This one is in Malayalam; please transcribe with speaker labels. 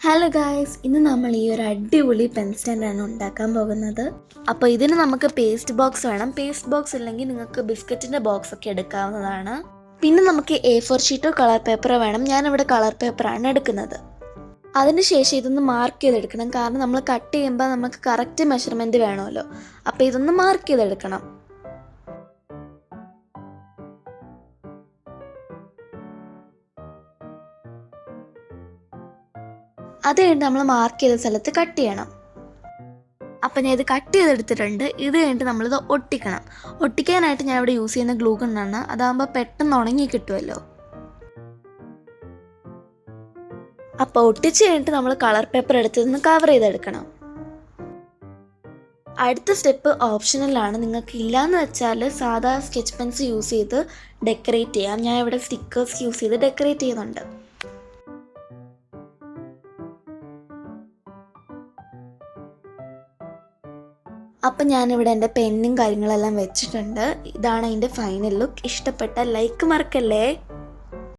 Speaker 1: ഹലോ ഗായ്സ്, ഇന്ന് നമ്മൾ ഈ ഒരു അടിപൊളി പെൻ സ്റ്റാൻഡാണ് ഉണ്ടാക്കാൻ പോകുന്നത്. അപ്പോൾ ഇതിന് നമുക്ക് പേസ്റ്റ് ബോക്സ് വേണം. പേസ്റ്റ് ബോക്സ് ഇല്ലെങ്കിൽ നിങ്ങൾക്ക് ബിസ്ക്കറ്റിൻ്റെ ബോക്സ് ഒക്കെ എടുക്കാവുന്നതാണ്. പിന്നെ നമുക്ക് A4 ഷീറ്റോ കളർ പേപ്പറോ വേണം. ഞാനിവിടെ കളർ പേപ്പറാണ് എടുക്കുന്നത്. അതിനുശേഷം ഇതൊന്ന് മാർക്ക് ചെയ്തെടുക്കണം. കാരണം നമ്മൾ കട്ട് ചെയ്യുമ്പോൾ നമുക്ക് കറക്റ്റ് മെഷർമെൻറ്റ് വേണമല്ലോ. അപ്പോൾ ഇതൊന്ന് മാർക്ക് ചെയ്തെടുക്കണം. അത് കഴിഞ്ഞിട്ട് നമ്മൾ മാർക്ക് ചെയ്ത സ്ഥലത്ത് കട്ട് ചെയ്യണം. അപ്പം ഞാൻ ഇത് കട്ട് ചെയ്തെടുത്തിട്ടുണ്ട്. ഇത് കഴിഞ്ഞിട്ട് നമ്മളിത് ഒട്ടിക്കണം. ഒട്ടിക്കാനായിട്ട് ഞാൻ ഇവിടെ യൂസ് ചെയ്യുന്ന ഗ്ലൂ ഗണ്ണാണ്. അതാകുമ്പോൾ പെട്ടെന്ന് ഉണങ്ങി കിട്ടുമല്ലോ. അപ്പോൾ ഒട്ടിച്ച് കഴിഞ്ഞിട്ട് നമ്മൾ കളർ പേപ്പർ എടുത്തിരുന്ന് കവർ ചെയ്തെടുക്കണം. അടുത്ത സ്റ്റെപ്പ് ഓപ്ഷണലാണ്. നിങ്ങൾക്ക് ഇല്ലയെന്ന് വെച്ചാൽ സാധാ സ്കെച്ച് പെൻസ് യൂസ് ചെയ്ത് ഡെക്കറേറ്റ് ചെയ്യാം. ഞാൻ ഇവിടെ സ്റ്റിക്കേഴ്സ് യൂസ് ചെയ്ത് ഡെക്കറേറ്റ് ചെയ്യുന്നുണ്ട്. അപ്പം ഞാനിവിടെ എൻ്റെ പെന്നും കാര്യങ്ങളെല്ലാം വെച്ചിട്ടുണ്ട്. ഇതാണ് അതിൻ്റെ ഫൈനൽ ലുക്ക്. ഇഷ്ടപ്പെട്ട ലൈക്ക് മറക്കല്ലേ.